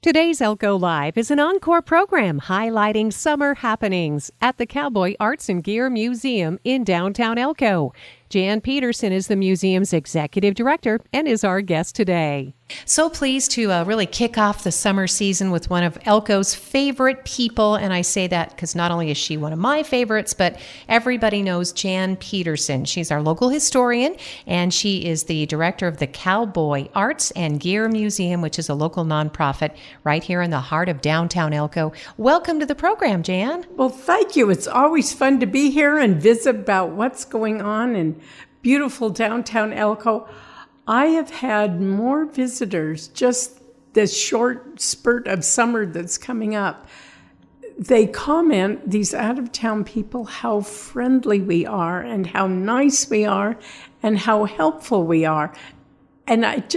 Today's Elko Live is an encore program highlighting summer happenings at the Cowboy Arts and Gear Museum in downtown Elko. Jan Petersen is the museum's executive director and is our guest today. So pleased to really kick off the summer season with one of Elko's favorite people. And I say that because not only is she one of my favorites, but everybody knows Jan Petersen. She's our local historian, and she is the director of the Cowboy Arts and Gear Museum, which is a local nonprofit right here in the heart of downtown Elko. Welcome to the program, Jan. Well, thank you. It's always fun to be here and visit about what's going on in beautiful downtown Elko. I have had more visitors just this short spurt of summer that's coming up. They comment, these out-of-town people, how friendly we are and how nice we are and how helpful we are. And it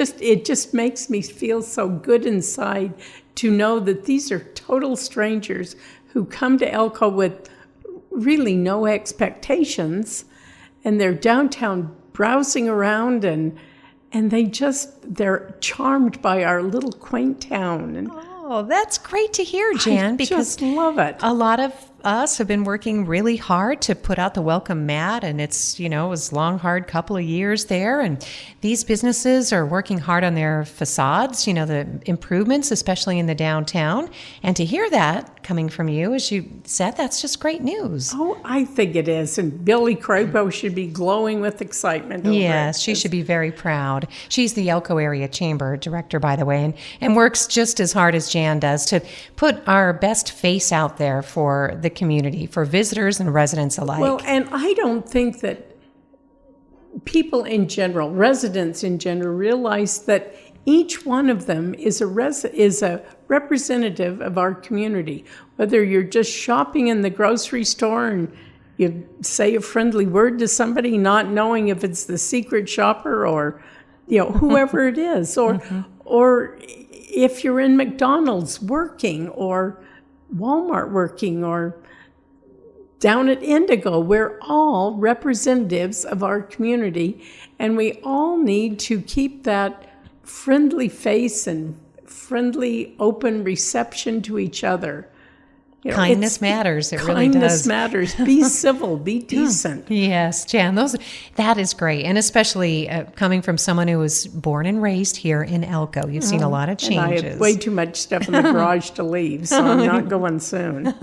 just makes me feel so good inside to know that these are total strangers who come to Elko with really no expectations, and they're downtown browsing around and they're charmed by our little quaint town. And oh, that's great to hear, Jan, because just love it. A lot of us have been working really hard to put out the welcome mat, and it's, it was a long, hard couple of years there, and these businesses are working hard on their facades, the improvements, especially in the downtown, and to hear that coming from you, as you said, that's just great news. Oh, I think it is, and Billy Crapo should be glowing with excitement over Yes, it. she should be very proud. She's the Elko Area Chamber Director, by the way, and works just as hard as Jan does to put our best face out there for the community, for visitors and residents alike. Well, and I don't think that people in general, residents in general, realize that each one of them is a representative of our community. Whether you're just shopping in the grocery store and you say a friendly word to somebody, not knowing if it's the secret shopper or whoever it is, or if you're in McDonald's working or Walmart working or down at Indigo, we're all representatives of our community, and we all need to keep that friendly face and friendly, open reception to each other. Kindness matters. It really does. Kindness matters. Be civil. Be decent. Yes, Jan, that is great. And especially coming from someone who was born and raised here in Elko. You've seen a lot of changes. And I have way too much stuff in the garage to leave, so I'm not going soon.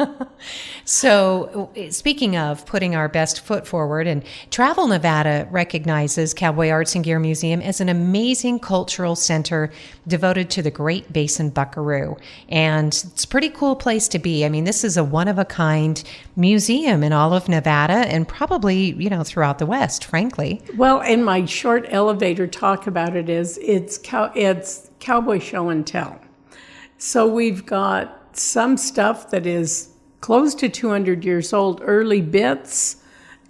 So speaking of putting our best foot forward, and Travel Nevada recognizes Cowboy Arts and Gear Museum as an amazing cultural center devoted to the Great Basin buckaroo. And it's a pretty cool place to be. I mean, this is a one-of-a-kind museum in all of Nevada and probably, throughout the West, frankly. Well, and my short elevator talk about it is it's cowboy show and tell. So we've got some stuff that is close to 200 years old, early bits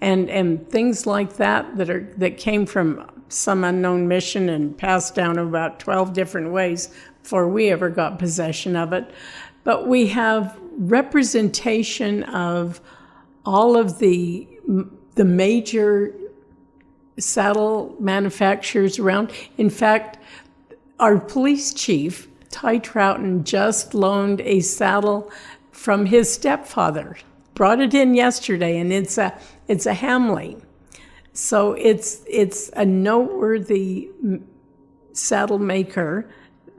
and things like that came from some unknown mission and passed down about 12 different ways before we ever got possession of it. But we have representation of all of the major saddle manufacturers around. In fact, our police chief, Ty Troughton, just loaned a saddle from his stepfather. Brought it in yesterday, and it's a Hamley. So it's a noteworthy saddle maker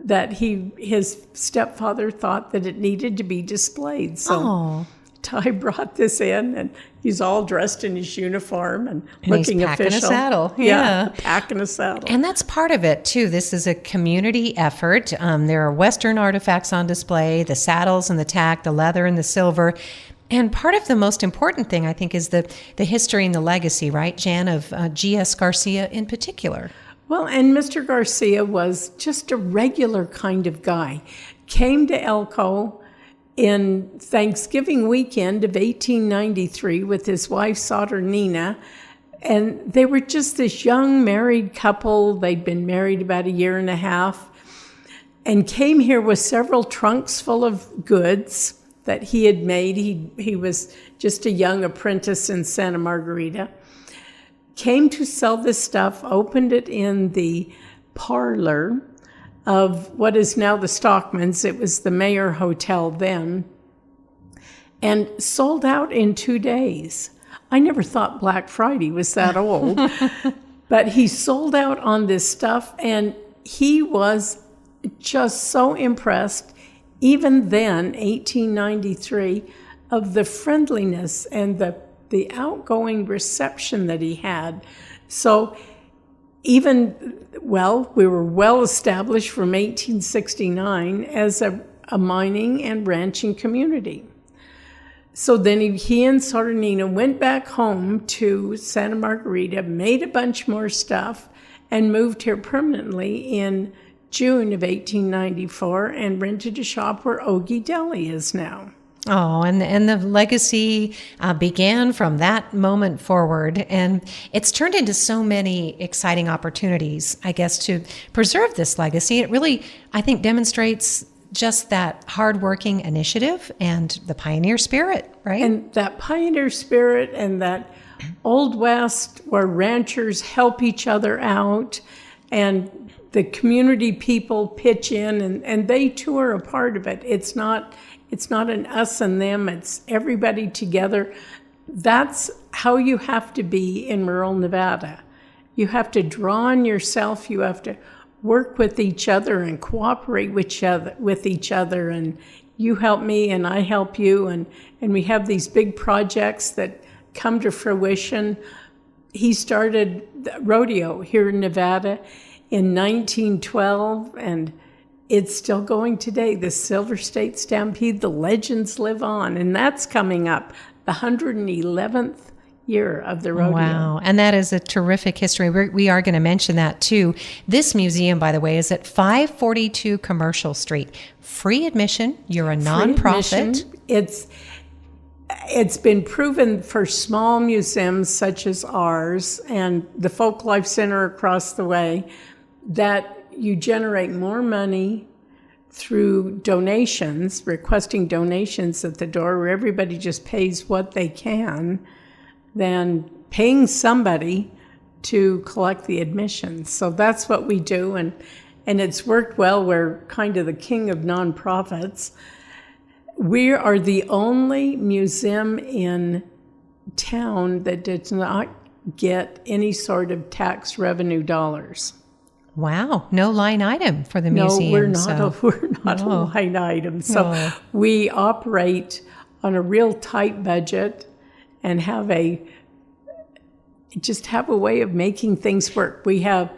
that his stepfather thought that it needed to be displayed. So Ty brought this in, and he's all dressed in his uniform and looking he's packing official. A saddle. Yeah, packing a saddle. And that's part of it, too. This is a community effort. There are Western artifacts on display, the saddles and the tack, the leather and the silver. And part of the most important thing, I think, is the history and the legacy, right, Jan, of G.S. Garcia in particular. Well, and Mr. Garcia was just a regular kind of guy. Came to Elko in Thanksgiving weekend of 1893 with his wife, Saturnina, and they were just this young married couple. They'd been married about a year and a half and came here with several trunks full of goods that he had made. He was just a young apprentice in Santa Margarita. Came to sell this stuff, opened it in the parlor of what is now the Stockman's. It was the Mayor Hotel then, and sold out in 2 days. I never thought Black Friday was that old, but he sold out on this stuff, and he was just so impressed, even then, 1893, of the friendliness and the outgoing reception that he had. So we were well established from 1869 as a mining and ranching community. So then he and Sardinina went back home to Santa Margarita, made a bunch more stuff, and moved here permanently in June of 1894 and rented a shop where Ogie Deli is now. Oh, and the legacy began from that moment forward, and it's turned into so many exciting opportunities, I guess, to preserve this legacy. It really, I think, demonstrates just that hardworking initiative and the pioneer spirit, right? And that pioneer spirit and that Old West where ranchers help each other out and the community people pitch in and they too are a part of it. It's not an us and them, it's everybody together. That's how you have to be in rural Nevada. You have to draw on yourself, you have to work with each other and cooperate with each other, and you help me and I help you, and we have these big projects that come to fruition. He started the rodeo here in Nevada in 1912, and it's still going today. The Silver State Stampede, the legends live on, and that's coming up, the 111th year of the rodeo. Wow, and that is a terrific history. We are going to mention that too. This museum, by the way, is at 542 Commercial Street. Free admission. You're a nonprofit. It's been proven for small museums such as ours and the Folk Life Center across the way that you generate more money through donations, requesting donations at the door where everybody just pays what they can, than paying somebody to collect the admissions. So that's what we do, and it's worked well. We're kind of the king of nonprofits. We are the only museum in town that does not get any sort of tax revenue dollars. Wow, no line item for the museum. No, we're not a line item. So we operate on a real tight budget and have a way of making things work. We have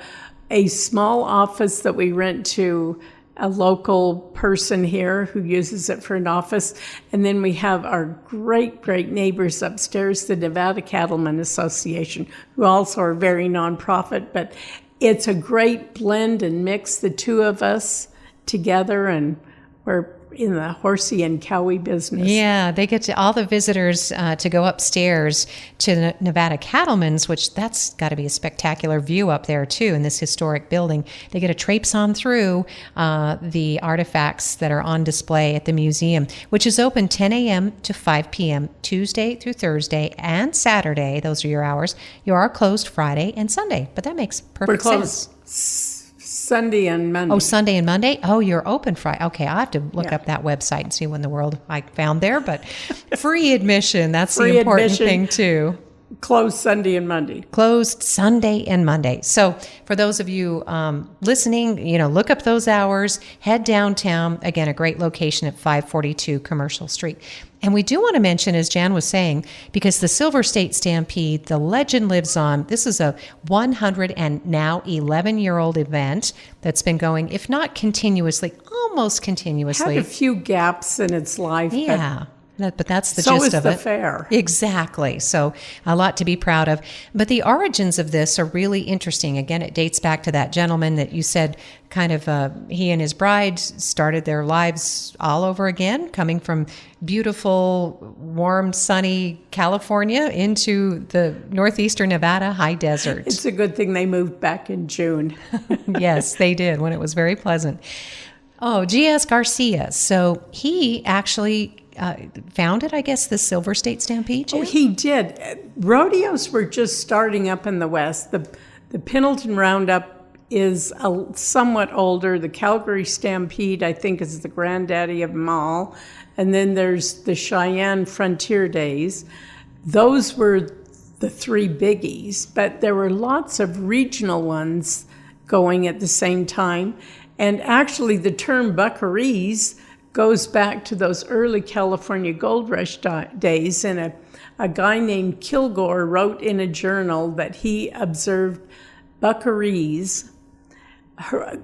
a small office that we rent to a local person here who uses it for an office. And then we have our great, great neighbors upstairs, the Nevada Cattlemen Association, who also are very nonprofit. But it's a great blend and mix, the two of us together, and we're in the horsey and Cowby business. Yeah, they get all the visitors to go upstairs to the Nevada Cattlemen's, which that's got to be a spectacular view up there too in this historic building. They get to traipse on through the artifacts that are on display at the museum, which is open 10 a.m. to 5 p.m. Tuesday through Thursday and Saturday. Those are your hours. You are closed Friday and Sunday, but that makes perfect sense. Sunday and Monday. Oh, Sunday and Monday? Oh, you're open Friday. Okay, I'll have to look up that website and see what in the world I found there. But free admission, that's the important thing too. Closed Sunday and Monday. Closed Sunday and Monday. So for those of you listening, look up those hours, head downtown. Again, a great location at 542 Commercial Street. And we do want to mention, as Jan was saying, because the Silver State Stampede, the legend lives on. This is a 111-year-old event that's been going, if not continuously, almost continuously. Had a few gaps in its life. Yeah. But that's the gist of it. So is the fair. Exactly. So a lot to be proud of. But the origins of this are really interesting. Again, it dates back to that gentleman that you said kind of he and his bride started their lives all over again, coming from beautiful, warm, sunny California into the northeastern Nevada high desert. It's a good thing they moved back in June. Yes, they did, when it was very pleasant. Oh, G.S. Garcia. So he actually founded, I guess, the Silver State Stampede, Jan? Oh, he did. Rodeos were just starting up in the West. The Pendleton Roundup is somewhat older. The Calgary Stampede, I think, is the granddaddy of them all. And then there's the Cheyenne Frontier Days. Those were the three biggies, but there were lots of regional ones going at the same time. And actually, the term buckarees goes back to those early California gold rush days. And a guy named Kilgore wrote in a journal that he observed buckarees,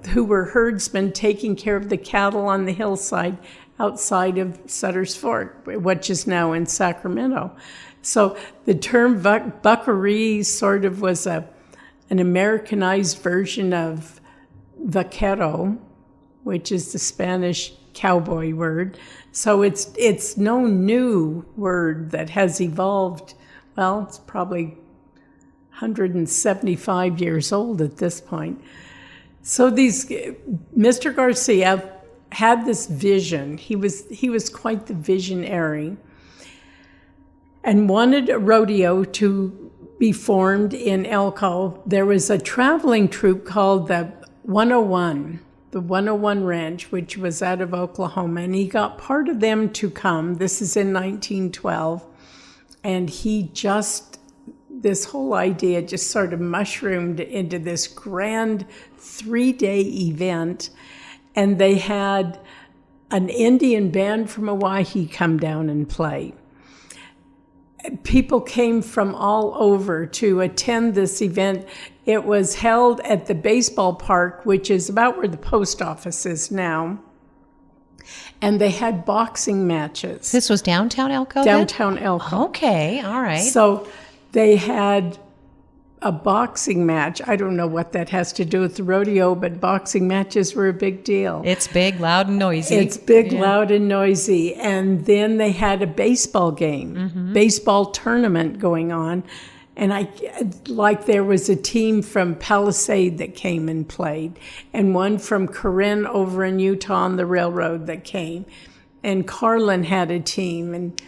who were herdsmen taking care of the cattle on the hillside outside of Sutter's Fort, which is now in Sacramento. So the term buckaree sort of was an Americanized version of vaquero, which is the Spanish cowboy word. So it's no new word that has evolved. Well, it's probably 175 years old at this point. So Mr. Garcia had this vision. He was quite the visionary, and wanted a rodeo to be formed in Elko. There was a traveling troupe called the 101 Ranch, which was out of Oklahoma, and he got part of them to come. This is in 1912, and this whole idea just sort of mushroomed into this grand 3-day event, and they had an Indian band from Hawaii come down and play. People came from all over to attend this event. It was held at the baseball park, which is about where the post office is now. And they had boxing matches. This was downtown Elko? Downtown Elko. Okay, all right. So they had a boxing match. I don't know what that has to do with the rodeo, but boxing matches were a big deal. It's big, loud, and noisy. It's big, loud, and noisy. And then they had a baseball game, baseball tournament going on. And there was a team from Palisade that came and played, and one from Corinne over in Utah on the railroad that came. And Carlin had a team, and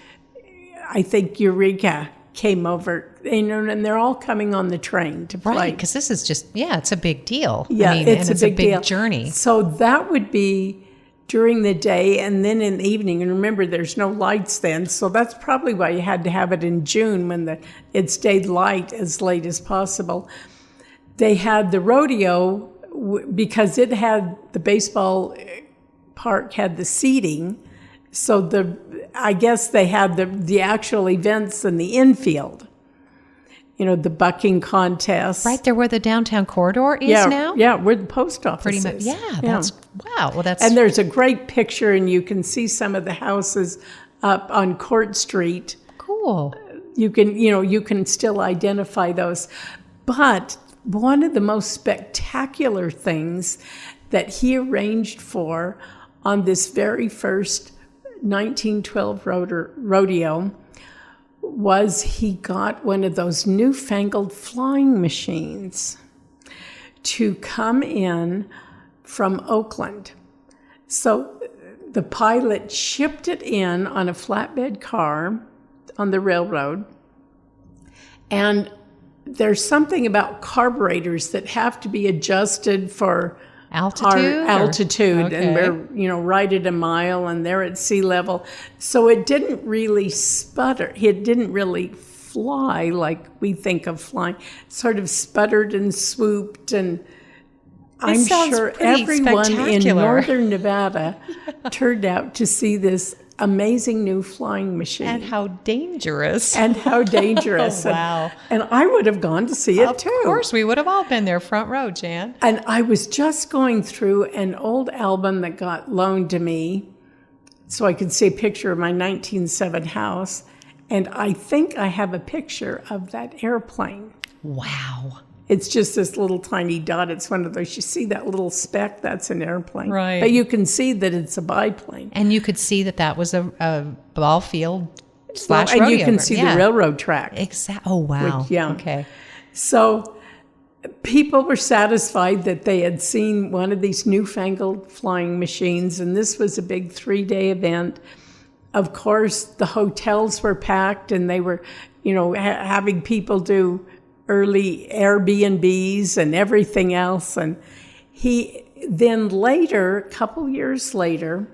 I think Eureka came over, and they're all coming on the train to play. Right, because this is just, it's a big deal. Yeah, it's a big deal. Journey. So that would be during the day, and then in the evening. And remember, there's no lights then, so that's probably why you had to have it in June when it stayed light as late as possible. They had the rodeo because it had the baseball park had the seating, so I guess they had the actual events in the infield. The bucking contest. Right there where the downtown corridor is now? Yeah, where the post office Pretty much. is. Yeah, that's, wow. Well, that's... And there's a great picture, and you can see some of the houses up on Court Street. Cool. You can still identify those. But one of the most spectacular things that he arranged for on this very first 1912 rodeo was he got one of those newfangled flying machines to come in from Oakland. So the pilot shipped it in on a flatbed car on the railroad, and there's something about carburetors that have to be adjusted for altitude, Okay. and we're right at a mile, and they're at sea level, so it didn't really sputter. It didn't really fly like we think of flying. It sort of sputtered and swooped, and I'm sure everyone in northern Nevada turned out to see this amazing new flying machine. And how dangerous. Oh, wow. And I would have gone to see it too. Of course, we would have all been there front row, Jan. And I was just going through an old album that got loaned to me so I could see a picture of my 1907 house. And I think I have a picture of that airplane. Wow. It's just this little tiny dot. It's one of those, you see that little speck, that's an airplane. Right. But you can see that it's a biplane. And you could see that was a ball field / and rodeo. you can see the railroad track. Exactly. Oh, wow. Okay. So people were satisfied that they had seen one of these newfangled flying machines, and this was a big 3-day event. Of course, the hotels were packed, and they were, having people do early Airbnbs and everything else. And he then later, a couple years later,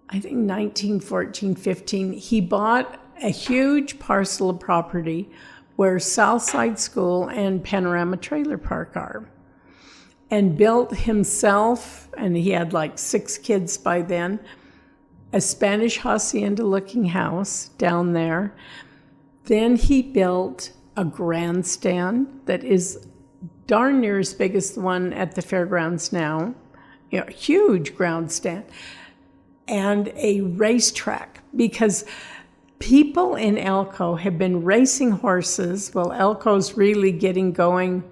I think 1914, 15, he bought a huge parcel of property where Southside School and Panorama Trailer Park are, and built himself, and he had like 6 kids by then, a Spanish hacienda-looking house down there. Then he built a grandstand that is darn near as big as the one at the fairgrounds now, huge grandstand, and a racetrack, because people in Elko have been racing horses. Well, Elko's really getting going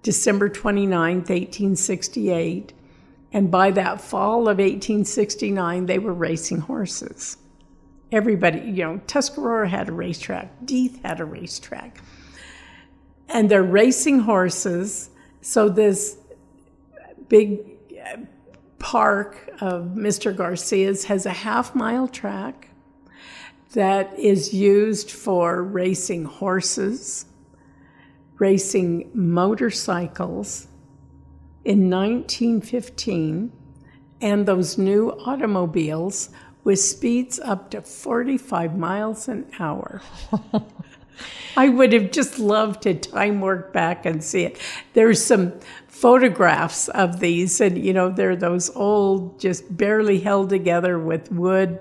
December 29th, 1868. And by that fall of 1869, they were racing horses. Everybody, Tuscarora had a racetrack. Death had a racetrack. And they're racing horses. So this big park of Mr. Garcia's has a half-mile track that is used for racing horses, racing motorcycles in 1915, and those new automobiles with speeds up to 45 miles an hour. I would have just loved to time work back and see it. There's some photographs of these, and they're those old, just barely held together with wood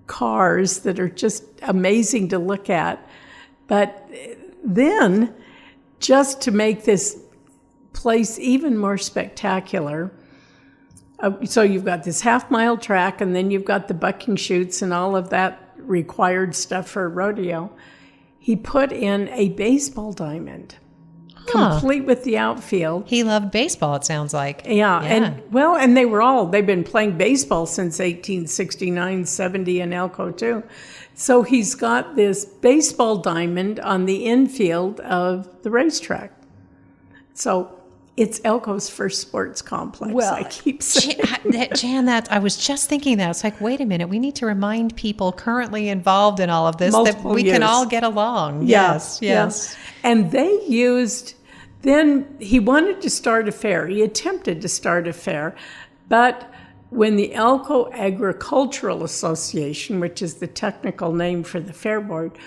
cars that are just amazing to look at. But then, just to make this place even more spectacular, so you've got this half-mile track, and then you've got the bucking chutes and all of that required stuff for a rodeo. He put in a baseball diamond, complete with the outfield. He loved baseball, it sounds like. Yeah. And they've been playing baseball since 1869, 70 in Elko too. So he's got this baseball diamond on the infield of the racetrack. So it's Elko's first sports complex, well, I keep saying. Jan, I was just thinking that. It's like, wait a minute, we need to remind people currently involved in all of this that we can all get along. Yes. And then he wanted to start a fair. He attempted to start a fair, but when the Elko Agricultural Association, which is the technical name for the fair board,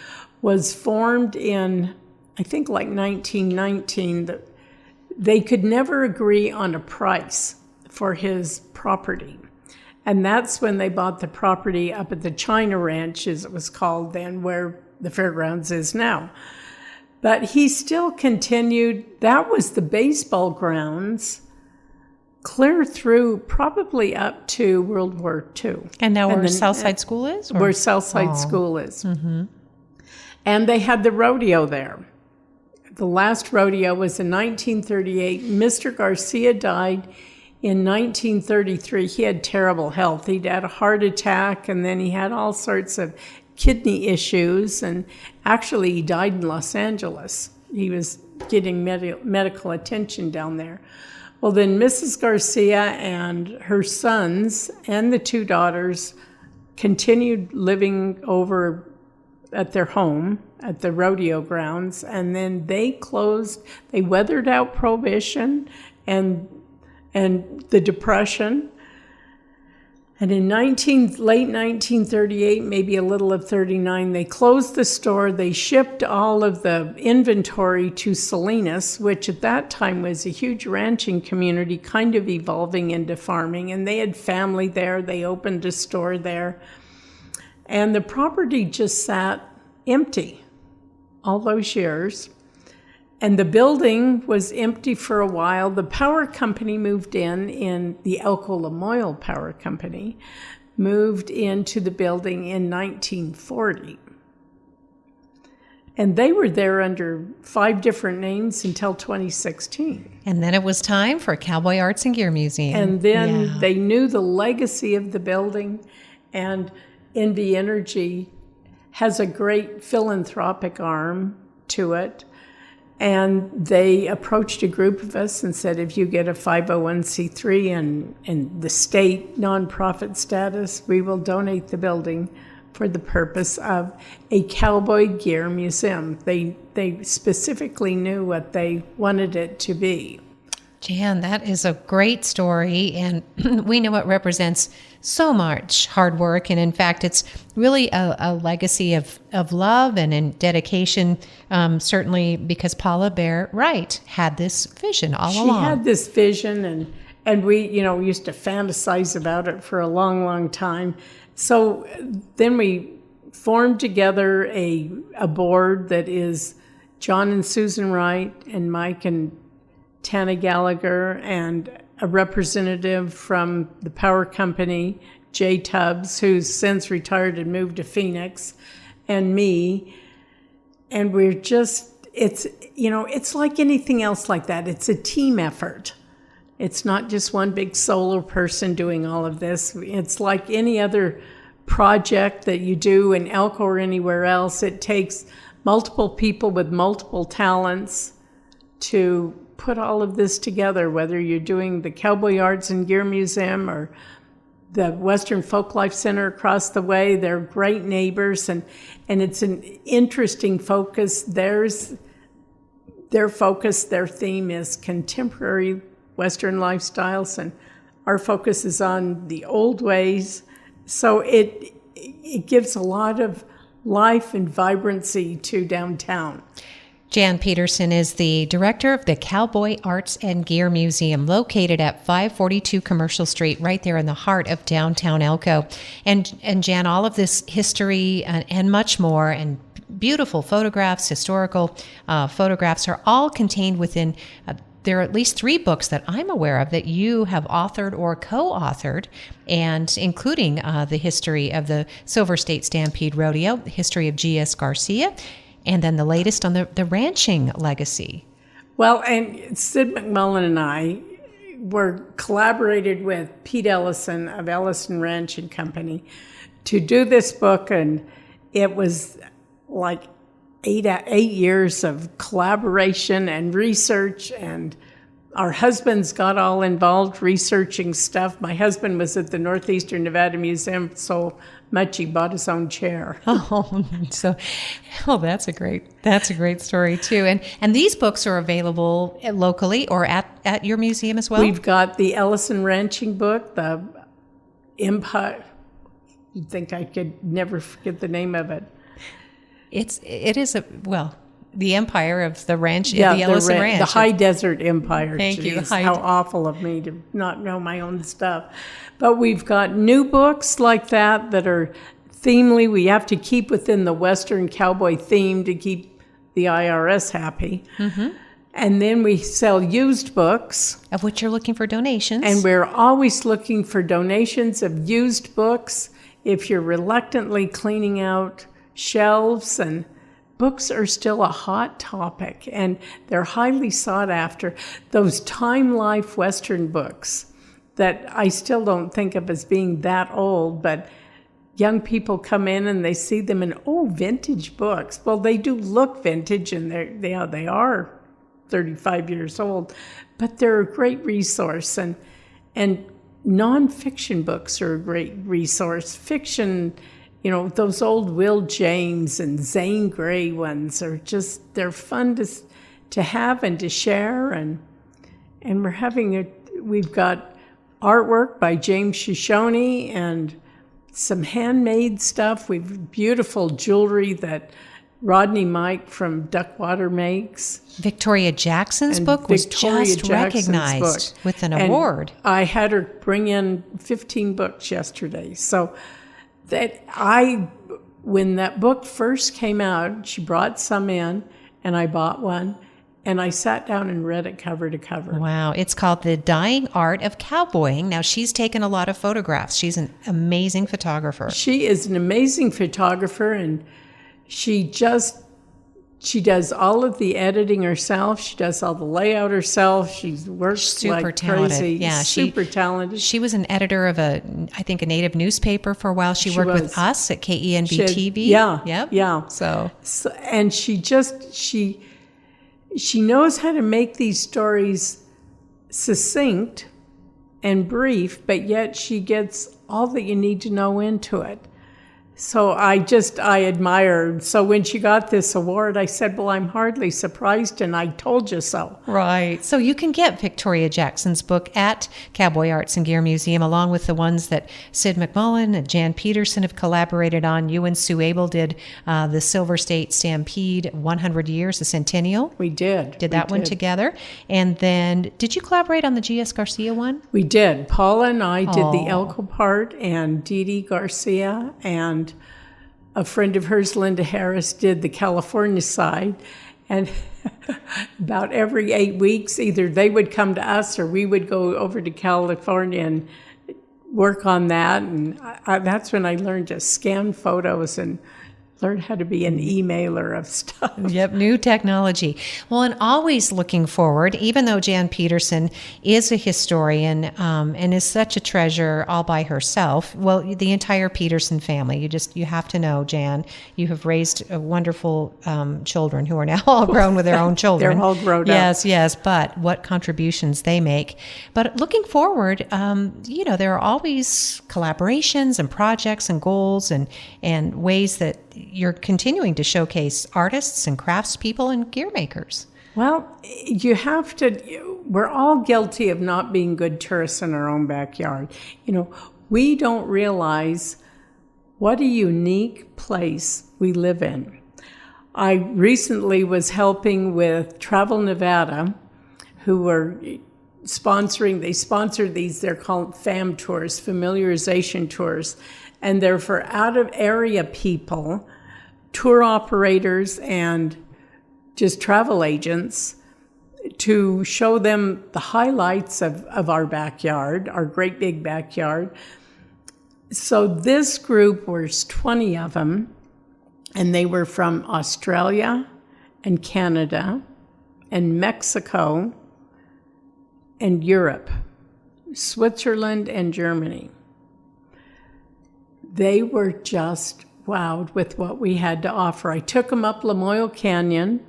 was formed in, I think, like 1919, they could never agree on a price for his property. And that's when they bought the property up at the China Ranch, as it was called then, where the fairgrounds is now. But he still continued. That was the baseball grounds clear through probably up to World War II. And now where Southside School is? Where Southside School is. Mm-hmm. And they had the rodeo there. The last rodeo was in 1938. Mr. Garcia died in 1933. He had terrible health. He'd had a heart attack, and then he had all sorts of kidney issues, and actually he died in Los Angeles. He was getting medical attention down there. Well, then Mrs. Garcia and her sons and the 2 daughters continued living over at their home at the rodeo grounds, and then they closed. They weathered out Prohibition and the Depression. And in late 1938, maybe a little of 39, they closed the store. They shipped all of the inventory to Salinas, which at that time was a huge ranching community, kind of evolving into farming. And they had family there. They opened a store there. And the property just sat empty all those years. And the building was empty for a while. The power company moved in the Elko Lamoille Power Company, moved into the building in 1940. And they were there under 5 different names until 2016. And then it was time for Cowboy Arts and Gear Museum. And then they knew the legacy of the building, and NV Energy has a great philanthropic arm to it. And they approached a group of us and said, if you get a 501c3 and the state nonprofit status, we will donate the building for the purpose of a cowboy gear museum. They specifically knew what they wanted it to be. Jan, that is a great story, and we know it represents so much hard work, and in fact, it's really a legacy of love and in dedication, certainly because Paula Bear Wright had this vision all along. She had this vision, and we, we used to fantasize about it for a long, long time. So then we formed together a board that is John and Susan Wright and Mike and Tana Gallagher, and a representative from the power company, Jay Tubbs, who's since retired and moved to Phoenix, and me. And we're just, it's like anything else like that. It's a team effort. It's not just one big solo person doing all of this. It's like any other project that you do in Elko or anywhere else. It takes multiple people with multiple talents to put all of this together, whether you're doing the Cowboy Arts and Gear Museum or the Western Folklife Center across the way. They're great neighbors, and it's an interesting focus. Their focus, their theme is contemporary Western lifestyles, and our focus is on the old ways. So it gives a lot of life and vibrancy to downtown. Jan Petersen is the director of the Cowboy Arts and Gear Museum, located at 542 Commercial Street, right there in the heart of downtown Elko. And Jan, all of this history and much more, and beautiful photographs, historical photographs, are all contained within. There are at least 3 books that I'm aware of that you have authored or co-authored, and including the history of the Silver State Stampede Rodeo, the history of G.S. Garcia, and then the latest on the ranching legacy. Well, and Sid McMullen and I were collaborated with Pete Ellison of Ellison Ranch and Company to do this book, and it was like 8 years of collaboration and research, and our husbands got all involved researching stuff. My husband was at the Northeastern Nevada Museum so much he bought his own chair. That's a great story too. And these books are available locally or at your museum as well? We've got the Ellison Ranching book, the Empire. You'd think I could never forget the name of it. It is the empire of the ranch, the Ellison Ranch. The High Desert Empire. Thank you. How awful of me to not know my own stuff. But we've got new books like that are themely. We have to keep within the Western cowboy theme to keep the IRS happy. Mm-hmm. And then we sell used books. Of which you're looking for donations. And we're always looking for donations of used books. If you're reluctantly cleaning out shelves, and books are still a hot topic, and they're highly sought after. Those Time Life Western books that I still don't think of as being that old, but young people come in and they see them and, vintage books. Well, they do look vintage, and they are 35 years old, but they're a great resource. And nonfiction books are a great resource. Fiction, those old Will James and Zane Grey ones are they're fun to have and to share. And we've got artwork by James Shoshone and some handmade stuff. We've beautiful jewelry that Rodney Mike from Duckwater makes. Victoria Jackson's book was just recognized with an award. I had her bring in 15 books yesterday. So when that book first came out, she brought some in, and I bought one, and I sat down and read it cover to cover. Wow. It's called The Dying Art of Cowboying. Now, she's taken a lot of photographs. She's an amazing photographer. She is an amazing photographer, and she does all of the editing herself. She does all the layout herself. She works super like talented. Crazy. Yeah, super talented. She was an editor of a native newspaper for a while. She worked with us at KENB TV. Yeah. Yep. Yeah. So and she knows how to make these stories succinct and brief, but yet she gets all that you need to know into it. So I admire her. So when she got this award, I said, well, I'm hardly surprised, and I told you so. Right. So you can get Victoria Jackson's book at Cowboy Arts and Gear Museum, along with the ones that Sid McMullen and Jan Petersen have collaborated on. You and Sue Abel did the Silver State Stampede 100 Years, the Centennial. We did. Did that one together. And then did you collaborate on the G.S. Garcia one? We did. Paula and I did the Elko part, and Dee Dee Garcia and a friend of hers, Linda Harris, did the California side. And about every 8 weeks, either they would come to us or we would go over to California and work on that. And that's when I learned to scan photos and learn how to be an emailer of stuff. Yep, new technology. Well, and always looking forward, even though Jan Petersen is a historian and is such a treasure all by herself. Well, the entire Petersen family, you have to know, Jan, you have raised wonderful children who are now all grown with their own children. They're all grown up. Yes, but what contributions they make. But looking forward, there are always collaborations and projects and goals and ways that you're continuing to showcase artists and craftspeople and gear makers. Well, we're all guilty of not being good tourists in our own backyard. We don't realize what a unique place we live in. I recently was helping with Travel Nevada, who were they sponsored these, they're called FAM tours, familiarization tours, and they're for out-of-area people, tour operators, and just travel agents to show them the highlights of our backyard, our great big backyard. So this group was 20 of them, and they were from Australia and Canada and Mexico and Europe, Switzerland and Germany. They were just wowed with what we had to offer. I took them up Lamoille Canyon,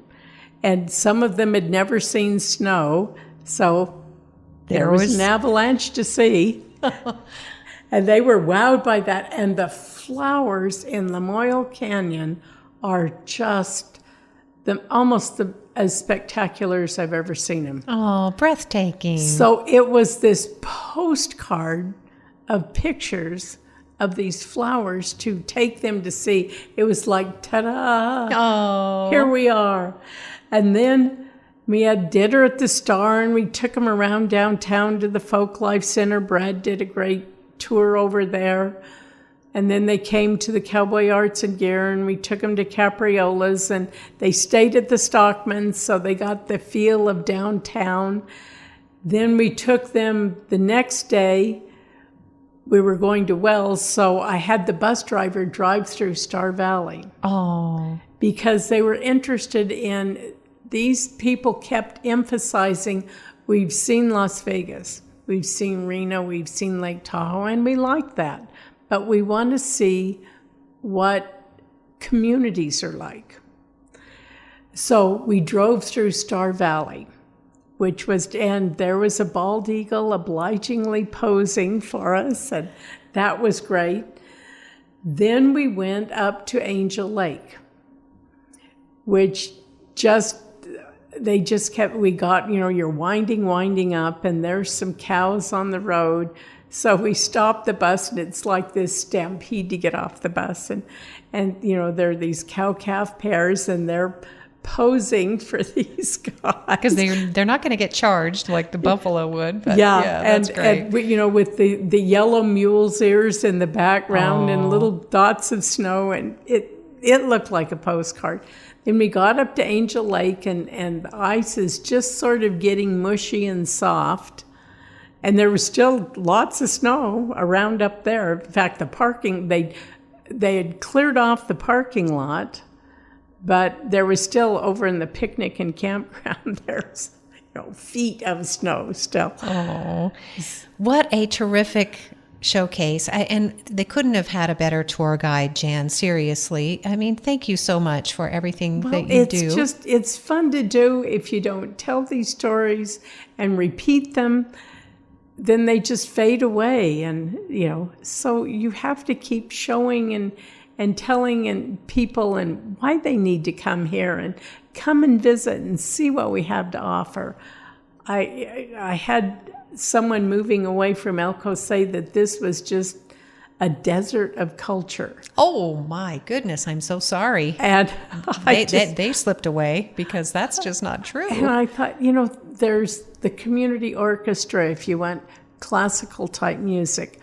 and some of them had never seen snow, so there was an avalanche to see. And they were wowed by that. And the flowers in Lamoille Canyon are just almost as spectacular as I've ever seen them. Oh, breathtaking. So it was this postcard of pictures of these flowers to take them to see. It was like, ta-da, oh, here we are. And then we had dinner at the Star, and we took them around downtown to the Folk Life Center. Brad did a great tour over there. And then they came to the Cowboy Arts and Gear, and we took them to Capriola's, and they stayed at the Stockman's, so they got the feel of downtown. Then we took them the next day. We were going to Wells, so I had the bus driver drive through Star Valley. Oh. Because they were interested in, these people kept emphasizing, we've seen Las Vegas, we've seen Reno, we've seen Lake Tahoe, and we like that. But we want to see what communities are like. So we drove through Star Valley, and there was a bald eagle obligingly posing for us, and that was great. Then we went up to Angel Lake, which we got, you're winding up, and there's some cows on the road. So we stopped the bus, and it's like this stampede to get off the bus. And there are these cow-calf pairs, and they're posing for these guys. Because they're not going to get charged like the buffalo would. But that's great. And with the yellow mule's ears in the background and little dots of snow, and it looked like a postcard. Then we got up to Angel Lake, and the ice is just sort of getting mushy and soft. And there was still lots of snow around up there. In fact, the parking, they had cleared off the parking lot, but there was still, over in the picnic and campground, there's feet of snow still. Oh, what a terrific showcase. And they couldn't have had a better tour guide, Jan, seriously. I mean, thank you so much for everything that you do. It's fun to do. If you don't tell these stories and repeat them, then they just fade away. And, so you have to keep showing and telling people and why they need to come here and come and visit and see what we have to offer. I had someone moving away from Elko say that this was just a desert of culture. Oh my goodness, I'm so sorry. And they slipped away, because that's just not true. And I thought, there's the community orchestra if you want classical type music.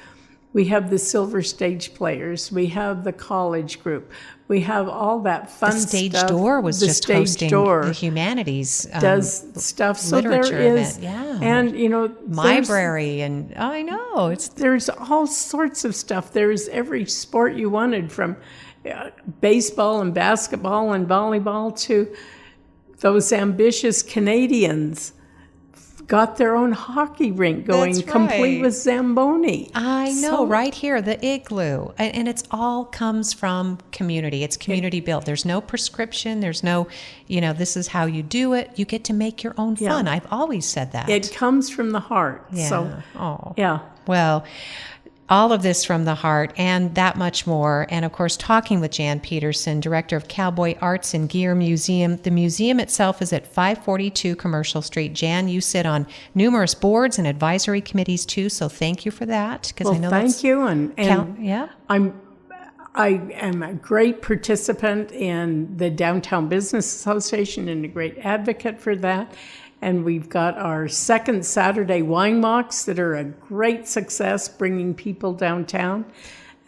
We have the silver stage players. We have the college group. We have all that fun stuff. The Stage Door was just hosting the humanities does stuff. So literature there is, event. Yeah. And library, and I know there's all sorts of stuff. There's every sport you wanted, from baseball and basketball and volleyball to those ambitious Canadians. Got their own hockey rink going, That's right. complete with Zamboni. I know, right here, the igloo. And it's all comes from community. It's community built. There's no prescription. There's no, this is how you do it. You get to make your own fun. I've always said that. It comes from the heart. Yeah. So, yeah. Well, all of this from the heart, and that much more. And of course, talking with Jan Petersen, director of Cowboy Arts and Gear Museum. The museum itself is at 542 Commercial Street. Jan, you sit on numerous boards and advisory committees too, so thank you for that. Well, I know thank you. And yeah. I am a great participant in the Downtown Business Association and a great advocate for that. And we've got our second Saturday wine walks that are a great success, bringing people downtown.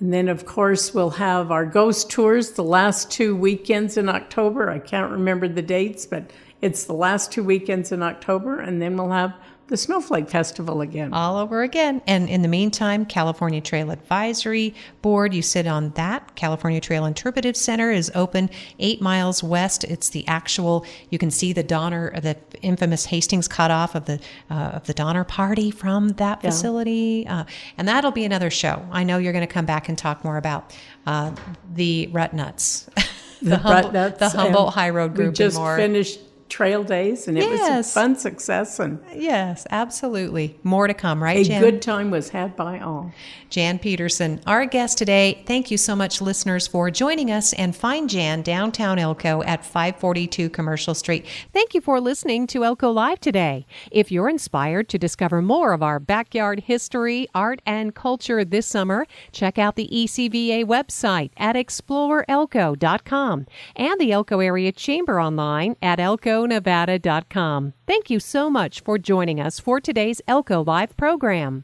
And then, of course, we'll have our ghost tours the last 2 weekends in October. I can't remember the dates, but it's the last 2 weekends in October. And then we'll have the Snowflake Festival again. All over again. And in the meantime, California Trail Advisory Board, you sit on that. California Trail Interpretive Center is open 8 miles west. It's the actual, you can see the infamous Hastings cutoff of the Donner Party from that facility. And that'll be another show. I know you're going to come back and talk more about the Rut Nuts, the Humboldt High Road Group. We just and more. Finished Trail Days, and it was a fun success. And yes, absolutely. More to come, right, Jan? A good time was had by all. Jan Petersen, our guest today. Thank you so much, listeners, for joining us. And find Jan downtown Elko at 542 Commercial Street. Thank you for listening to Elko Live today. If you're inspired to discover more of our backyard history, art, and culture this summer, check out the ECVA website at exploreelko.com and the Elko Area Chamber online at elkonevada.com. Thank you so much for joining us for today's Elko Live program.